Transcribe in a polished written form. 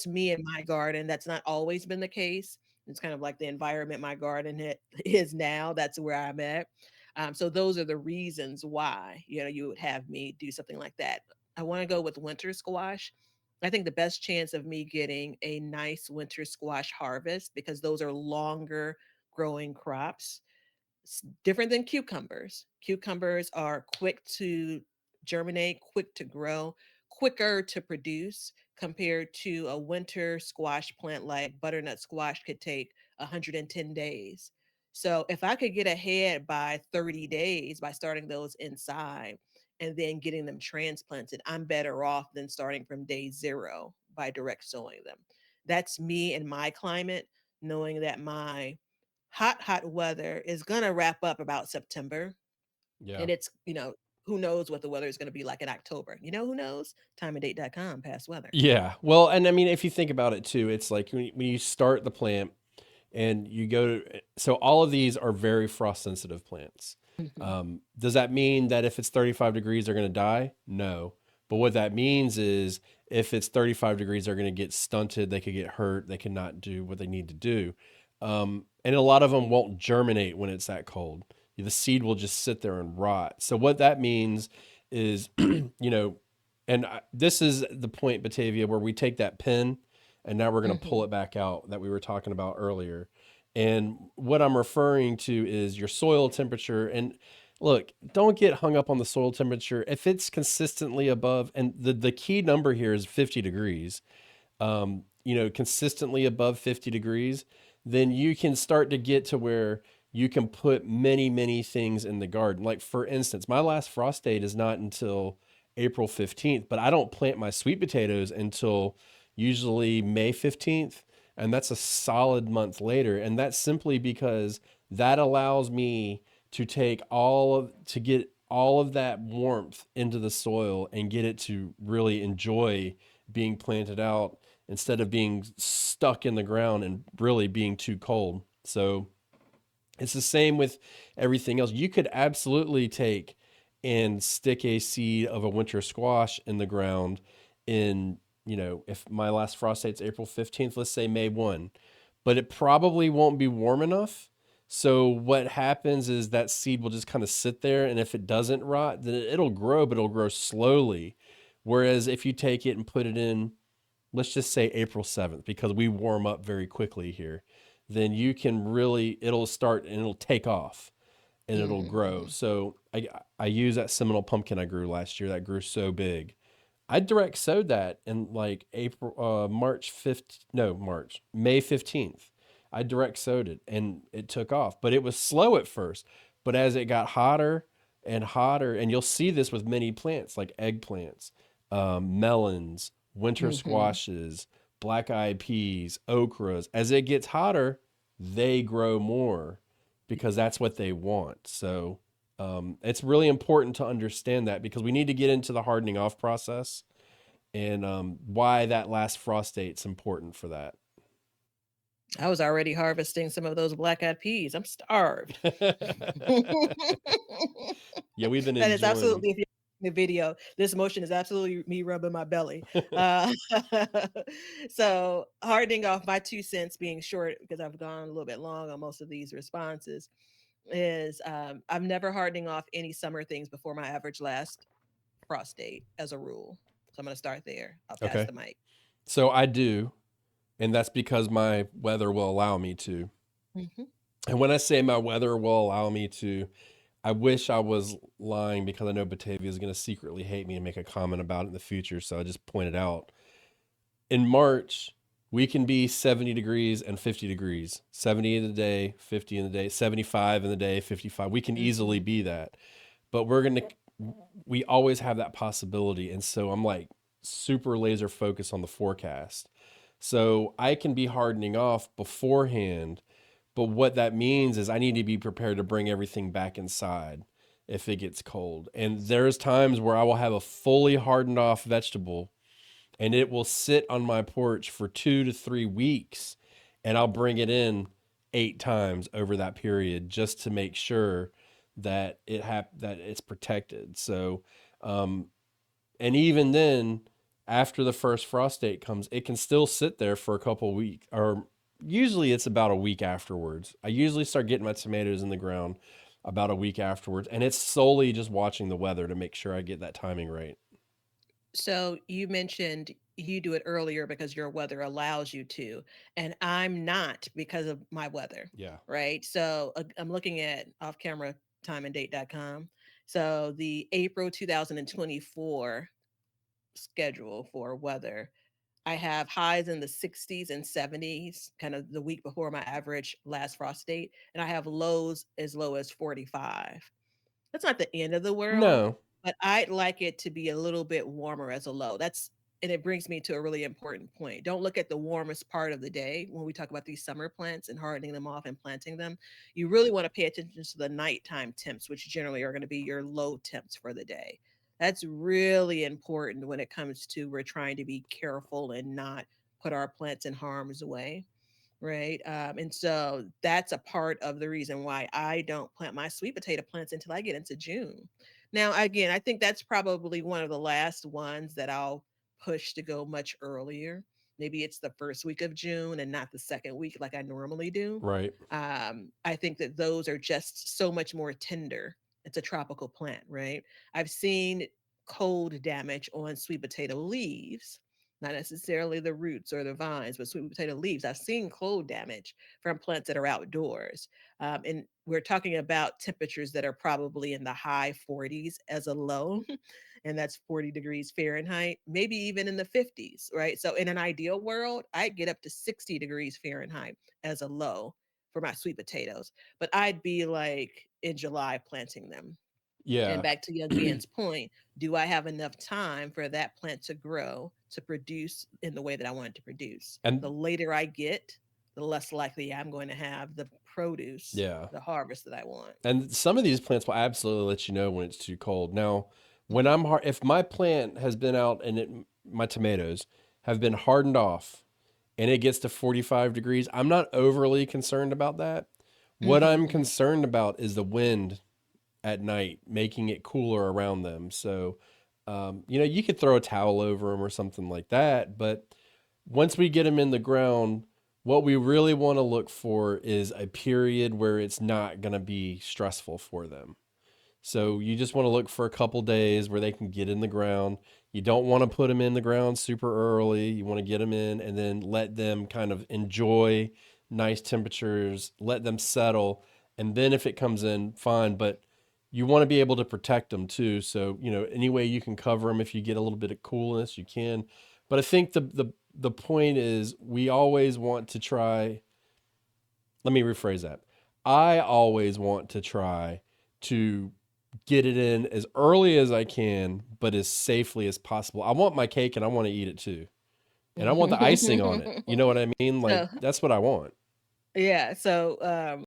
that's me in my garden. That's not always been the case. It's kind of like the environment my garden is now. That's where I'm at. So those are the reasons why, you would have me do something like that. I want to go with winter squash. I think the best chance of me getting a nice winter squash harvest, because those are longer growing crops, different than cucumbers. Cucumbers are quick to germinate, quick to grow, quicker to produce compared to a winter squash plant like butternut squash could take 110 days. So if I could get ahead by 30 days by starting those inside and then getting them transplanted, I'm better off than starting from day zero by direct sowing them. That's me in my climate, knowing that my hot weather is going to wrap up about September. Yeah. And it's, who knows what the weather is going to be like in October. Who knows? Timeanddate.com, past weather. Yeah. Well, and I mean, if you think about it too, it's like when you start the plant and you go to, so all of these are very frost sensitive plants. Hmm. Does that mean that if it's 35 degrees, they're going to die? No. But what that means is if it's 35 degrees, they're going to get stunted. They could get hurt. They cannot do what they need to do. And a lot of them won't germinate when it's that cold. The seed will just sit there and rot. So what that means is, this is the point, Batavia, where we take that pin and now we're going to pull Hmm. it back out that we were talking about earlier. And what I'm referring to is your soil temperature. And look, don't get hung up on the soil temperature. If it's consistently above, and the key number here is 50 degrees, consistently above 50 degrees, then you can start to get to where you can put many, many things in the garden. Like, for instance, my last frost date is not until April 15th, but I don't plant my sweet potatoes until usually May 15th. And that's a solid month later. And that's simply because that allows me to get all of that warmth into the soil and get it to really enjoy being planted out instead of being stuck in the ground and really being too cold. So it's the same with everything else. You could absolutely take and stick a seed of a winter squash in the ground in, if my last frost date's April 15th, let's say May 1, but it probably won't be warm enough. So what happens is that seed will just kind of sit there, and if it doesn't rot, then it'll grow, but it'll grow slowly. Whereas if you take it and put it in, let's just say April 7th, because we warm up very quickly here, then you can really, it'll start and it'll take off and it'll Hmm. grow. Hmm. So I use that Seminole pumpkin I grew last year that grew so big. I direct sowed that in like March 5th, no, May 15th. I direct sowed it and it took off, but it was slow at first. But as it got hotter and hotter, and you'll see this with many plants like eggplants, melons, winter Hmm. squashes, black eyed peas, okras, as it gets hotter, they grow more because that's what they want. So it's really important to understand that because we need to get into the hardening off process and why that last frost date's important for that. I was already harvesting some of those black eyed peas. I'm starved. Yeah, we've been That is enjoying. absolutely, if you the video, this motion is absolutely me rubbing my belly. Uh, so hardening off, my 2 cents being short because I've gone a little bit long on most of these responses, is I'm never hardening off any summer things before my average last frost date as a rule. So I'm going to start there. I'll pass Okay. the mic. So I do, and that's because my weather will allow me to. Hmm. And when I say my weather will allow me to, I wish I was lying because I know Batavia is going to secretly hate me and make a comment about it in the future. So I just pointed out in March, we can be 70 degrees and 50 degrees, 70 in the day, 50 in the day, 75 in the day, 55. We can easily Hmm. be that. But we always have that possibility. And so I'm like super laser focused on the forecast. So I can be hardening off beforehand. But what that means is I need to be prepared to bring everything back inside if it gets cold. And there's times where I will have a fully hardened off vegetable and it will sit on my porch for 2 to 3 weeks and I'll bring it in 8 times over that period just to make sure that that it's protected. So, and even then, after the first frost date comes, it can still sit there for a couple weeks, or usually it's about a week afterwards. I usually start getting my tomatoes in the ground about a week afterwards, and it's solely just watching the weather to make sure I get that timing right. So you mentioned you do it earlier because your weather allows you to, and I'm not because of my weather, Yeah. right? So I'm looking at off camera timeanddate.com. So the April 2024 schedule for weather, I have highs in the 60s and 70s, kind of the week before my average last frost date, and I have lows as low as 45. That's not the end of the world, No. but I'd like it to be a little bit warmer as a low. And it brings me to a really important point. Don't look at the warmest part of the day when we talk about these summer plants and hardening them off and planting them. You really want to pay attention to the nighttime temps, which generally are going to be your low temps for the day. That's really important when it comes to we're trying to be careful and not put our plants in harm's way, right? And so that's a part of the reason why I don't plant my sweet potato plants until I get into June. Now, again, I think that's probably one of the last ones that I'll push to go much earlier. Maybe it's the first week of June and not the second week like I normally do. Right. I think that those are just so much more tender. It's a tropical plant, right? I've seen cold damage on sweet potato leaves, not necessarily the roots or the vines, but sweet potato leaves. I've seen cold damage from plants that are outdoors. And we're talking about temperatures that are probably in the high 40s as a low, and that's 40 degrees Fahrenheit, maybe even in the 50s, right? So, in an ideal world, I'd get up to 60 degrees Fahrenheit as a low for my sweet potatoes, but I'd be like in July planting them. And Yeah. back to Young Man's point, do I have enough time for that plant to grow to produce in the way that I want it to produce? The And later I get, the less likely I'm going to have the produce, yeah. the harvest that I want. And some of these plants will absolutely let you know when it's too cold. Now, when Mhm. if my plant has been out and my tomatoes have been hardened off and it gets to 45 degrees, I'm not overly concerned about that. What I'm Mhm. concerned about is the wind at night, making it cooler around them. So, you could throw a towel over them or something like that. But once we get them in the ground, what we really want to look for is a period where it's not going to be stressful for them. So you just want to look for a couple days where they can get in the ground. You don't want to put them in the ground super early. You want to get them in and then let them kind of enjoy nice temperatures, let them settle. And then if it comes in, fine. But you want to be able to protect them too. So, any way you can cover them if you get a little bit of coolness, you can. But I think the point is we always want to try, let me rephrase that. I always want to try to get it in as early as I can, but as safely as possible. I want my cake and I want to eat it too. And I want the icing on it. You know what I mean? Like So that's what I want. yeah, so